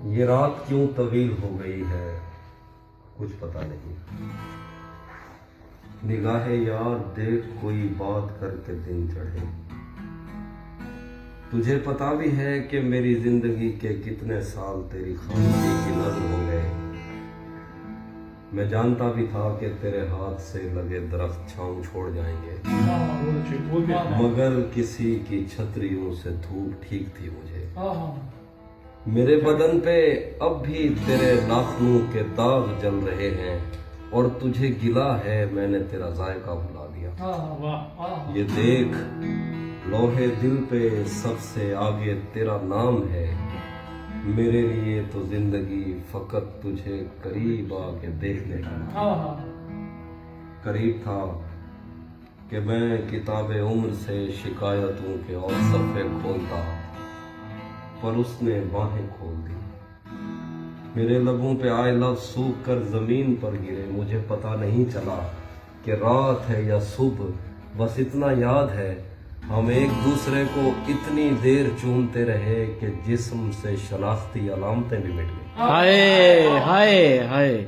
یہ رات کیوں طویل ہو گئی ہے کچھ پتا نہیں، نگاہ یار دیکھ کوئی بات کر کے دن چڑھے۔ تجھے پتا بھی ہے کہ میری زندگی کے کتنے سال تیری خاموشی کی نظم ہو گئے۔ میں جانتا بھی تھا کہ تیرے ہاتھ سے لگے درخت چھاؤں چھوڑ جائیں گے، مگر کسی کی چھتریوں سے دھوپ ٹھیک تھی مجھے۔ میرے بدن پہ اب بھی تیرے ناخنوں کے داغ جل رہے ہیں، اور تجھے گلا ہے میں نے تیرا ذائقہ بھلا دیا۔ یہ دیکھ لوہے دل پہ سب سے آگے تیرا نام ہے، میرے لیے تو زندگی فقط تجھے قریب آ کے دیکھنے کا۔ قریب تھا کہ میں کتاب عمر سے شکایتوں کے اور صفحے کھولتا، پر اس نے باہیں کھول دی۔ میرے لبوں پہ آئے لفظ سوکھ کر زمین پر گرے، مجھے پتا نہیں چلا کہ رات ہے یا صبح، بس اتنا یاد ہے ہم ایک دوسرے کو اتنی دیر چومتے رہے کہ جسم سے شناختی علامتیں بھی مٹ گئیں۔ ہائے ہائے ہائے